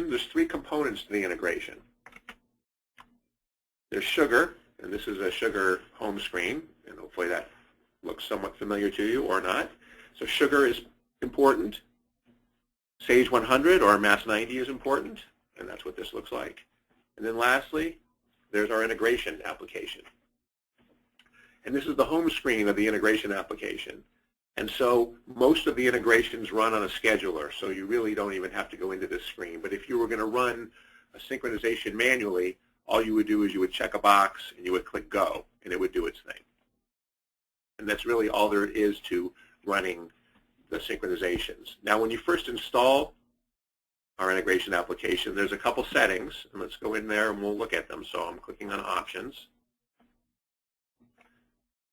there's three components to the integration. There's Sugar, and this is a Sugar home screen, and hopefully that looks somewhat familiar to you or not. So Sugar is important. Sage 100 or Mass 90 is important, and that's what this looks like. And then lastly, there's our integration application. And this is the home screen of the integration application. And so most of the integrations run on a scheduler, so you really don't even have to go into this screen. But if you were going to run a synchronization manually, all you would do is you would check a box and you would click Go, and it would do its thing. And that's really all there is to running the synchronizations. Now, when you first install our integration application, there's a couple settings, and let's go in there and we'll look at them. So I'm clicking on Options.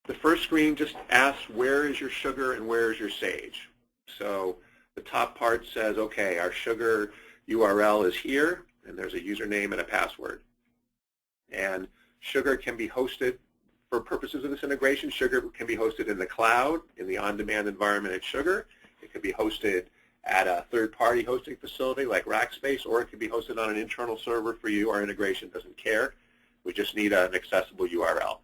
The first screen just asks where is your Sugar and where is your Sage. So the top part says, okay, our Sugar URL is here, and there's a username and a password. And Sugar can be hosted, for purposes of this integration, Sugar can be hosted in the cloud, in the on-demand environment at Sugar. It could be hosted at a third-party hosting facility like Rackspace, or it could be hosted on an internal server for you. Our integration doesn't care. We just need an accessible URL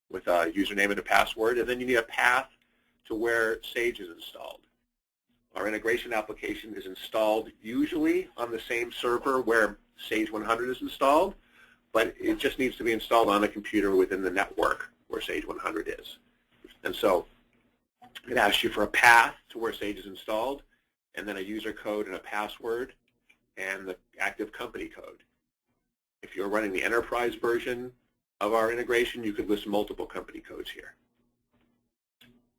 with a username and a password, and then you need a path to where Sage is installed. Our integration application is installed usually on the same server where Sage 100 is installed, but it just needs to be installed on a computer within the network where Sage 100 is. And so it asks you for a path to where Sage is installed, and then a user code and a password, and the active company code. If you're running the enterprise version of our integration, you could list multiple company codes here.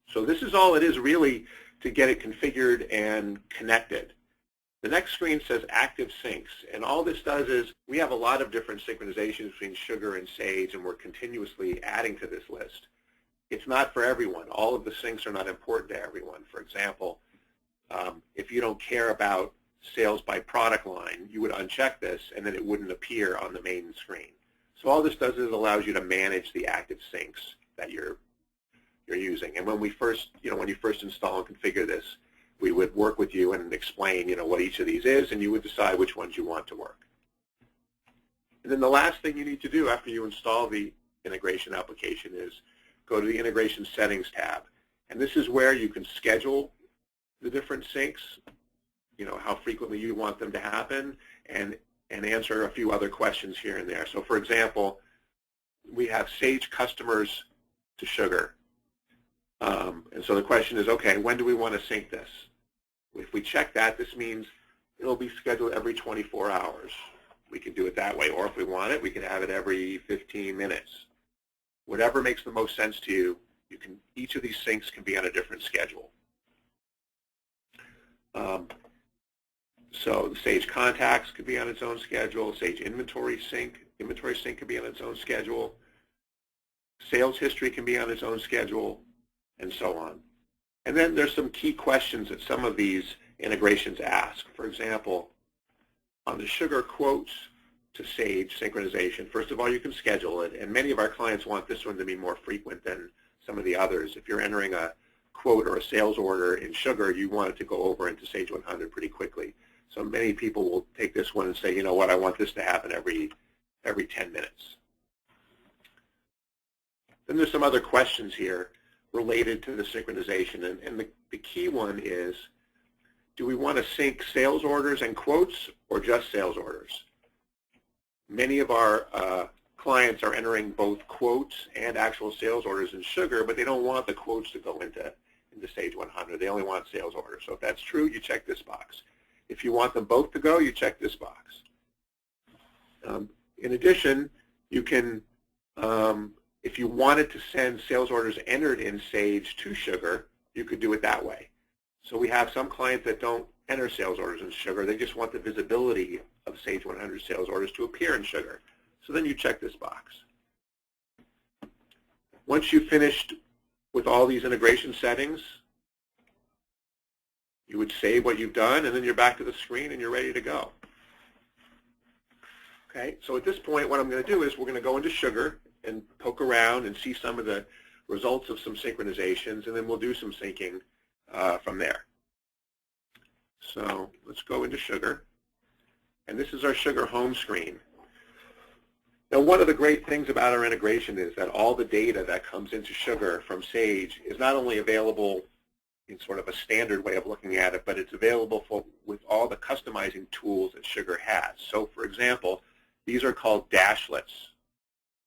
So this is all it is really to get it configured and connected. The next screen says Active Syncs, and all this does is we have a lot of different synchronizations between Sugar and Sage, and we're continuously adding to this list. It's not for everyone. All of the syncs are not important to everyone. For example, if you don't care about sales by product line, you would uncheck this, and then it wouldn't appear on the main screen. So all this does is it allows you to manage the active syncs that you're using. And when we first, when you first install and configure this, we would work with you and explain, what each of these is, and you would decide which ones you want to work. And then the last thing you need to do after you install the integration application is go to the Integration Settings tab. And this is where you can schedule the different syncs, how frequently you want them to happen, and answer a few other questions here and there. So for example, we have Sage customers to Sugar. And so the question is, okay, when do we want to sync this? If we check that, this means it'll be scheduled every 24 hours. We can do it that way. Or if we want it, we can have it every 15 minutes. Whatever makes the most sense to you, each of these syncs can be on a different schedule. So the Sage Contacts could be on its own schedule. Sage Inventory Sync could be on its own schedule. Sales History can be on its own schedule, and so on. And then there's some key questions that some of these integrations ask. For example, on the Sugar Quotes to Sage synchronization, first of all, you can schedule it, and many of our clients want this one to be more frequent than some of the others. If you're entering a quote or a sales order in Sugar, you want it to go over into Sage 100 pretty quickly. So many people will take this one and say, you know what, I want this to happen every 10 minutes. Then there's some other questions here related to the synchronization, and the key one is, do we want to sync sales orders and quotes or just sales orders? Many of our clients are entering both quotes and actual sales orders in Sugar, but they don't want the quotes to go into Sage 100. They only want sales orders. So if that's true, you check this box. If you want them both to go, you check this box. In addition, you can, if you wanted to send sales orders entered in Sage to Sugar, you could do it that way. So we have some clients that don't enter sales orders in Sugar. They just want the visibility of Sage 100 sales orders to appear in Sugar. So then you check this box. Once you've finished with all these integration settings, you would save what you've done, and then you're back to the screen and you're ready to go. Okay, so at this point, what I'm going to do is we're going to go into Sugar and poke around and see some of the results of some synchronizations, and then we'll do some syncing from there. So let's go into Sugar. And this is our Sugar home screen. Now, one of the great things about our integration is that all the data that comes into Sugar from Sage is not only available in sort of a standard way of looking at it, but it's available with all the customizing tools that Sugar has. So, for example, these are called dashlets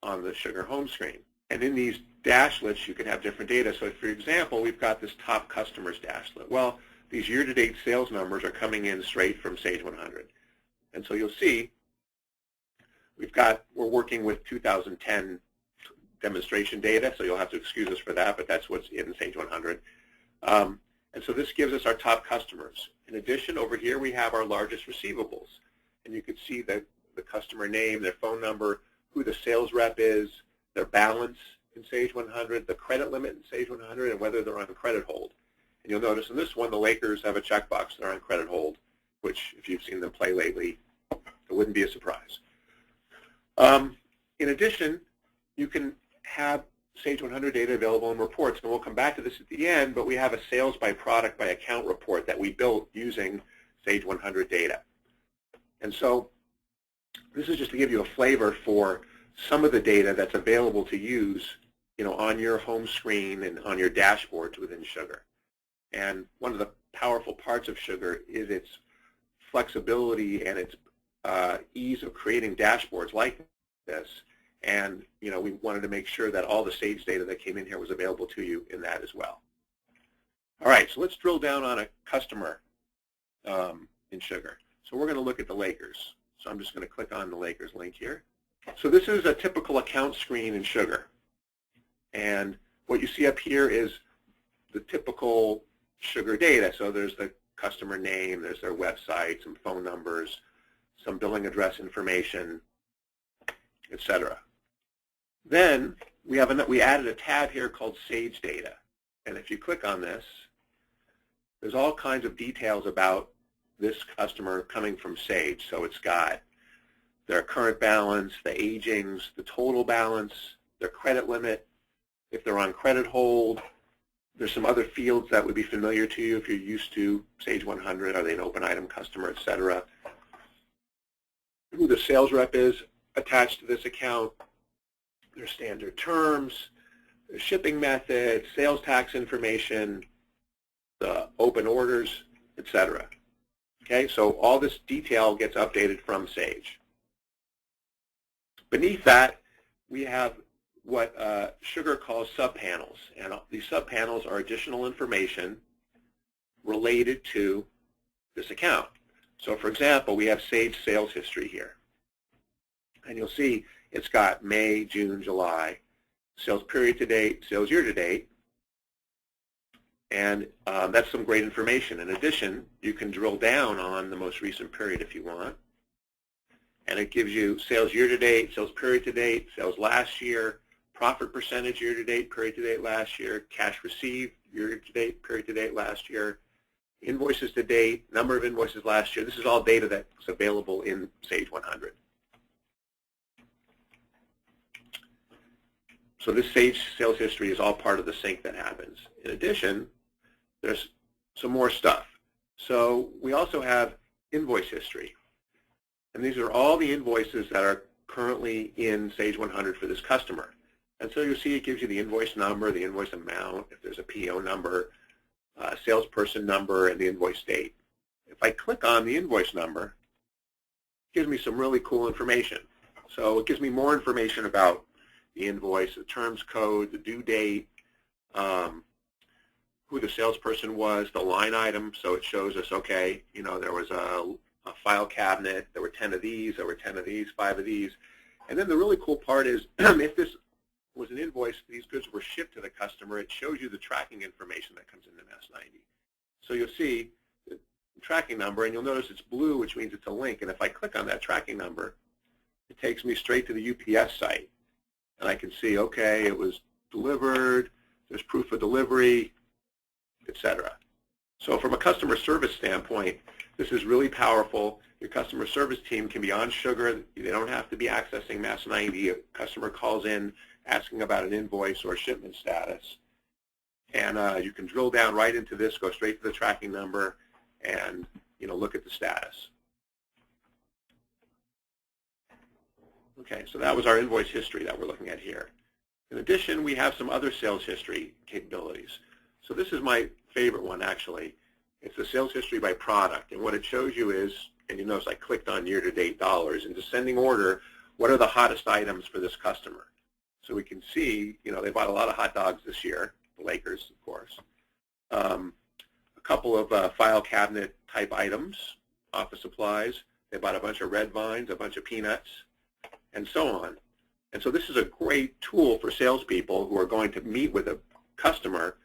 on the Sugar home screen. And in these dashlets, you can have different data. So, for example, we've got this top customers dashlet. Well, these year-to-date sales numbers are coming in straight from Sage 100. And so you'll see we're working with 2010 demonstration data, so you'll have to excuse us for that, but that's what's in Sage 100. And so this gives us our top customers. In addition, over here we have our largest receivables. And you can see the customer name, their phone number, who the sales rep is, their balance in Sage 100, the credit limit in Sage 100, and whether they're on credit hold. And you'll notice in this one, the Lakers have a checkbox. They're on credit hold, which if you've seen them play lately, it wouldn't be a surprise. In addition, you can have Sage 100 data available in reports, and we'll come back to this at the end, but we have a sales by product by account report that we built using Sage 100 data. And so this is just to give you a flavor for some of the data that's available to use, on your home screen and on your dashboards within Sugar. And one of the powerful parts of Sugar is its flexibility and its ease of creating dashboards like this. And we wanted to make sure that all the Sage data that came in here was available to you in that as well. All right, so let's drill down on a customer in Sugar. So we're going to look at the Lakers. So I'm just going to click on the Lakers link here. So this is a typical account screen in Sugar. And what you see up here is the typical Sugar data. So there's the customer name, there's their website, some phone numbers, some billing address information, etc. Then we added a tab here called Sage Data. And if you click on this, there's all kinds of details about this customer coming from Sage. So it's got their current balance, the agings, the total balance, their credit limit, if they're on credit hold. There's some other fields that would be familiar to you if you're used to Sage 100. Are they an open item customer, etc. Who the sales rep is attached to this account, their standard terms, their shipping method, sales tax information, the open orders, etc. Okay, so all this detail gets updated from Sage. Beneath that, we have what Sugar calls subpanels, and these subpanels are additional information related to this account. So for example, we have Sage sales history here. And you'll see it's got May, June, July, sales period to date, sales year to date, and that's some great information. In addition, you can drill down on the most recent period if you want, and it gives you sales year to date, sales period to date, sales last year, profit percentage year to date, period to date last year, cash received year to date, period to date last year, invoices to date, number of invoices last year. This is all data that's available in Sage 100. So this Sage sales history is all part of the sync that happens. In addition, there's some more stuff. So we also have invoice history. And these are all the invoices that are currently in Sage 100 for this customer. And so you'll see it gives you the invoice number, the invoice amount, if there's a PO number, salesperson number, and the invoice date. If I click on the invoice number, it gives me some really cool information. So it gives me more information about the invoice, the terms code, the due date, who the salesperson was, the line item. So it shows us, okay, there was a file cabinet, there were 10 of these, there were 10 of these, 5 of these. And then the really cool part is if this was an invoice, these goods were shipped to the customer, it shows you the tracking information that comes into MS90. So you'll see the tracking number, and you'll notice it's blue, which means it's a link. And if I click on that tracking number, it takes me straight to the UPS site. And I can see, okay, it was delivered, there's proof of delivery, etc. So from a customer service standpoint, this is really powerful. Your customer service team can be on Sugar. They don't have to be accessing MS90. A customer calls in asking about an invoice or shipment status. And you can drill down right into this, go straight to the tracking number, and look at the status. Okay, so that was our invoice history that we're looking at here. In addition, we have some other sales history capabilities. So this is my favorite one, actually. It's the sales history by product. And what it shows you is, and you notice I clicked on year-to-date dollars, in descending order, what are the hottest items for this customer? So we can see, they bought a lot of hot dogs this year, the Lakers, of course. A couple of file cabinet type items, office supplies. They bought a bunch of red vines, a bunch of peanuts, and so on. And so this is a great tool for salespeople who are going to meet with a customer.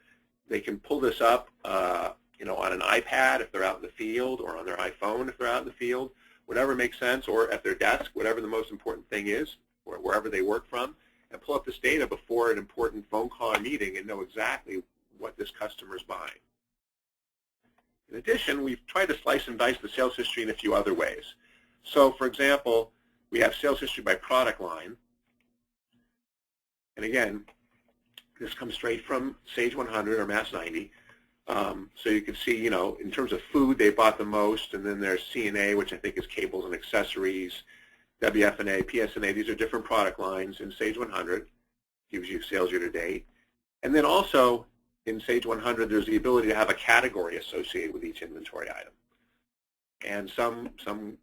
They can pull this up, on an iPad if they're out in the field, or on their iPhone if they're out in the field, whatever makes sense, or at their desk, whatever the most important thing is, or wherever they work from, and pull up this data before an important phone call or meeting and know exactly what this customer is buying. In addition, we've tried to slice and dice the sales history in a few other ways. So, for example, we have sales history by product line. And again, this comes straight from Sage 100 or Mass 90. So you can see, in terms of food, they bought the most, and then there's C&A, which I think is cables and accessories, WF&A, PS&A. These are different product lines in Sage 100. Gives you sales year to date. And then also in Sage 100, there's the ability to have a category associated with each inventory item. And some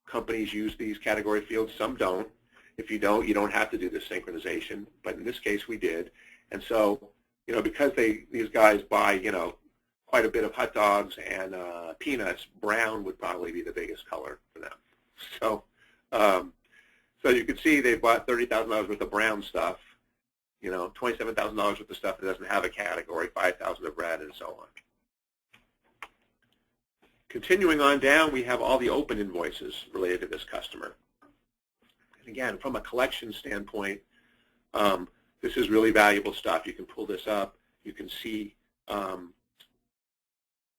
companies use these category fields, some don't. If you don't, you don't have to do this synchronization. But in this case, we did. And so, because these guys buy, quite a bit of hot dogs and peanuts, brown would probably be the biggest color for them. So, so you can see they bought $30,000 worth of brown stuff, $27,000 worth of stuff that doesn't have a category, $5,000 of red, and so on. Continuing on down, we have all the open invoices related to this customer. And again, from a collection standpoint, this is really valuable stuff. You can pull this up. You can see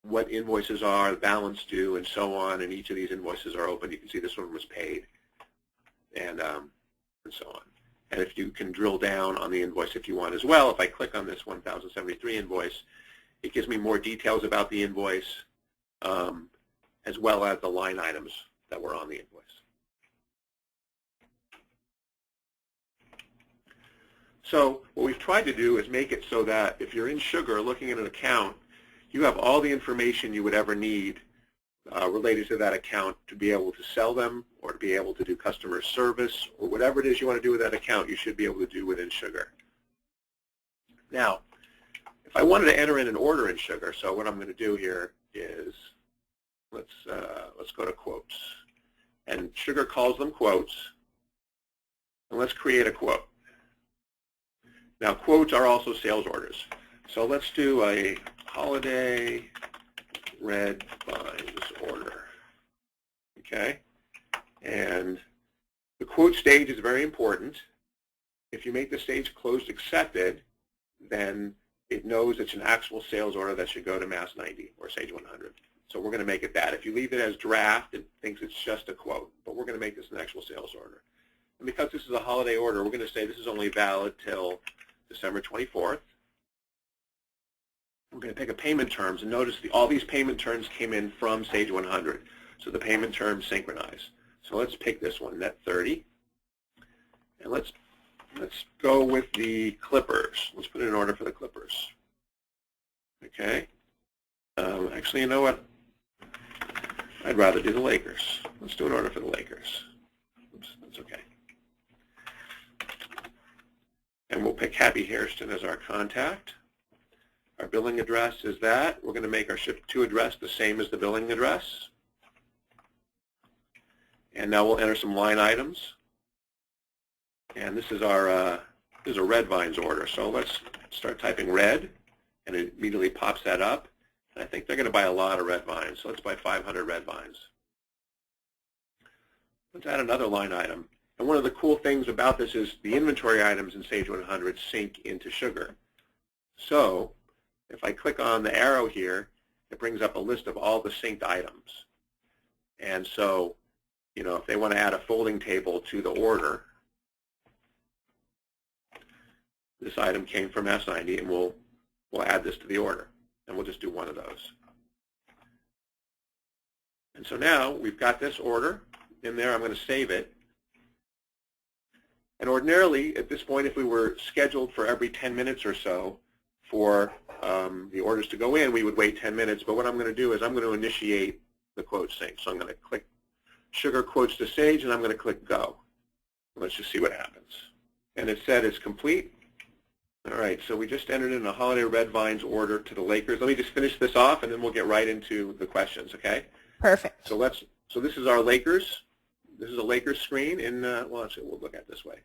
what invoices are, the balance due, and so on. And each of these invoices are open. You can see this one was paid, and so on. And if you can drill down on the invoice if you want as well, if I click on this 1073 invoice, it gives me more details about the invoice, as well as the line items that were on the invoice. So what we've tried to do is make it so that if you're in Sugar looking at an account, you have all the information you would ever need related to that account to be able to sell them or to be able to do customer service or whatever it is you want to do with that account, you should be able to do within Sugar. Now, if I wanted to enter in an order in Sugar, so what I'm going to do here is let's go to quotes. And Sugar calls them quotes. And let's create a quote. Now, quotes are also sales orders. So let's do a holiday red vines order. Okay? And the quote stage is very important. If you make the stage closed accepted, then it knows it's an actual sales order that should go to Mass 90 or Sage 100. So we're going to make it that. If you leave it as draft, it thinks it's just a quote. But we're going to make this an actual sales order. And because this is a holiday order, we're going to say this is only valid till December 24th. We're going to pick a payment terms, and notice all these payment terms came in from Sage 100. So the payment terms synchronize. So let's pick this one, net 30. And let's go with the Clippers. Let's put in an order for the Clippers. Okay. Actually, you know what? I'd rather do the Lakers. Let's do an order for the Lakers. Oops, that's okay. And we'll pick Happy Hairston as our contact. Our billing address is that. We're going to make our ship-to address the same as the billing address. And now we'll enter some line items. And this is our this is a red vines order. So let's start typing red, and it immediately pops that up. And I think they're going to buy a lot of red vines. So let's buy 500 red vines. Let's add another line item. And one of the cool things about this is the inventory items in Sage 100 sync into Sugar. So if I click on the arrow here, it brings up a list of all the synced items. And so, if they want to add a folding table to the order, this item came from S90, and we'll add this to the order. And we'll just do one of those. And so now we've got this order in there. I'm going to save it. And ordinarily, at this point, if we were scheduled for every 10 minutes or so for the orders to go in, we would wait 10 minutes. But what I'm going to do is I'm going to initiate the quote sync. So I'm going to click Sugar Quotes to Sage, and I'm going to click Go. Let's just see what happens. And it said it's complete. All right, so we just entered in a holiday red vines order to the Lakers. Let me just finish this off, and then we'll get right into the questions, okay? Perfect. So this is our Lakers. This is a Lakers screen in, well, we'll look at it this way.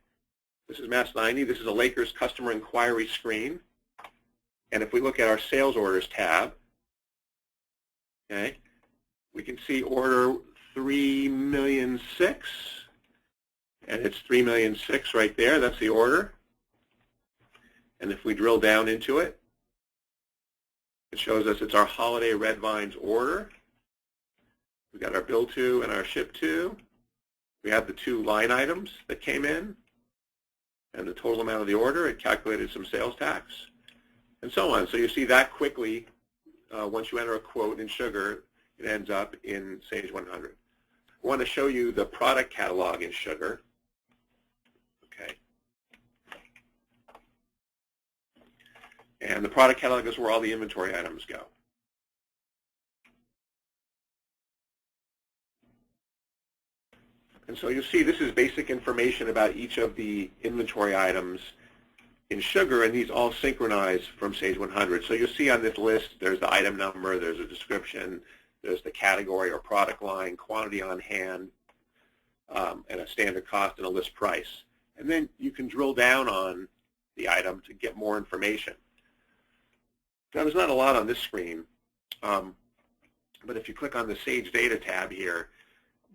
This is Mass 90. This is a Lakers customer inquiry screen. And if we look at our sales orders tab, okay, we can see order 3,000,006, and it's 3,000,006 right there. That's the order. And if we drill down into it, it shows us it's our holiday red vines order. We got our bill to and our ship to. We have the 2 line items that came in and the total amount of the order. It calculated some sales tax and so on. So you see that quickly, once you enter a quote in Sugar, it ends up in Sage 100. I want to show you the product catalog in Sugar. Okay. And the product catalog is where all the inventory items go. And so you'll see this is basic information about each of the inventory items in Sugar, and these all synchronize from Sage 100. So you'll see on this list, there's the item number, there's a description, there's the category or product line, quantity on hand, and a standard cost and a list price. And then you can drill down on the item to get more information. Now, there's not a lot on this screen, but if you click on the Sage Data tab here,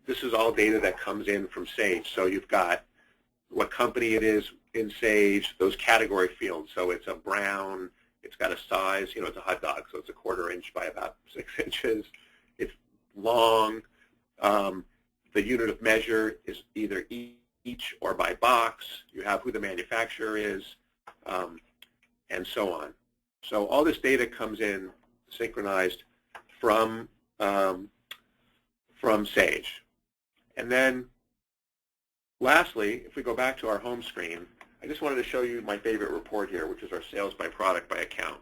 this is all data that comes in from Sage. So you've got what company it is in Sage, those category fields. So it's a brown, it's got a size, it's a hot dog, so it's a 1/4 inch by about 6 inches. It's long. The unit of measure is either each or by box. You have who the manufacturer is, and so on. So all this data comes in synchronized from Sage. And then lastly, if we go back to our home screen, I just wanted to show you my favorite report here, which is our sales by product by account.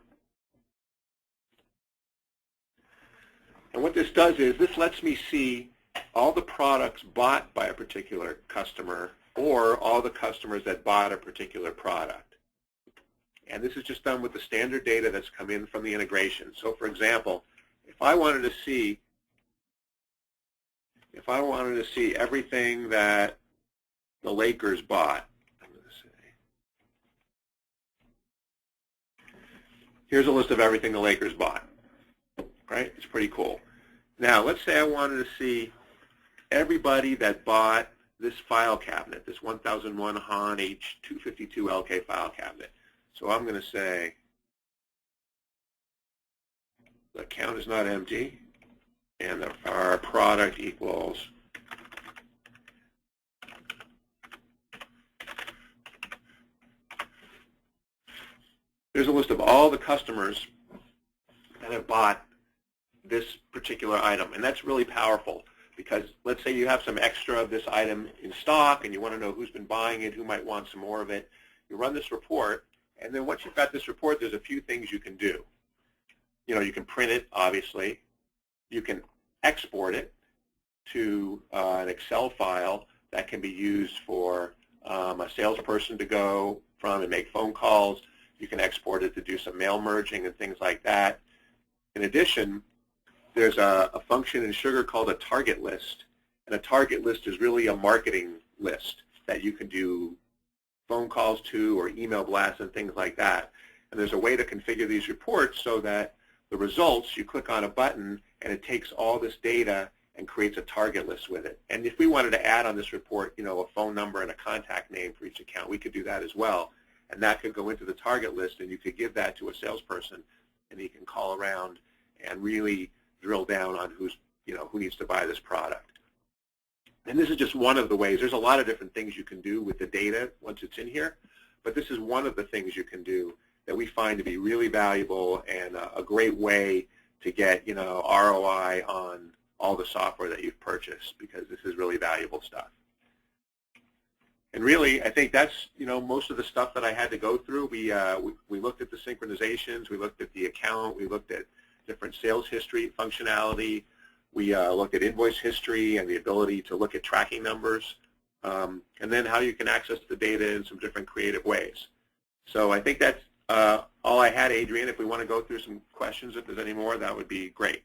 And what this does is this lets me see all the products bought by a particular customer or all the customers that bought a particular product. And this is just done with the standard data that's come in from the integration. So for example, if I wanted to see everything that the Lakers bought, I'm going to say, here's a list of everything the Lakers bought, right? It's pretty cool. Now, let's say I wanted to see everybody that bought this file cabinet, this 1001 Han H252LK file cabinet. So I'm going to say the account is not empty, and our product equals there's a list of all the customers that have bought this particular item, and that's really powerful because let's say you have some extra of this item in stock and you want to know who's been buying it, who might want some more of it. You run this report, and then once you've got this report, there's a few things you can do. You can print it, obviously. You can export it to an Excel file that can be used for a salesperson to go from and make phone calls. You can export it to do some mail merging and things like that. In addition, there's a function in Sugar called a target list. And a target list is really a marketing list that you can do phone calls to or email blasts and things like that. And there's a way to configure these reports so that the results, you click on a button and it takes all this data and creates a target list with it. And if we wanted to add on this report, a phone number and a contact name for each account, we could do that as well. And that could go into the target list, and you could give that to a salesperson, and he can call around and really drill down on who needs to buy this product. And this is just one of the ways. There's a lot of different things you can do with the data once it's in here, but this is one of the things you can do that we find to be really valuable and a great way to get ROI on all the software that you've purchased, because this is really valuable stuff. And really, I think that's, most of the stuff that I had to go through. We looked at the synchronizations, we looked at the account, we looked at different sales history functionality, we looked at invoice history and the ability to look at tracking numbers, and then how you can access the data in some different creative ways. So I think that's all I had, Adrian. If we want to go through some questions, if there's any more, that would be great.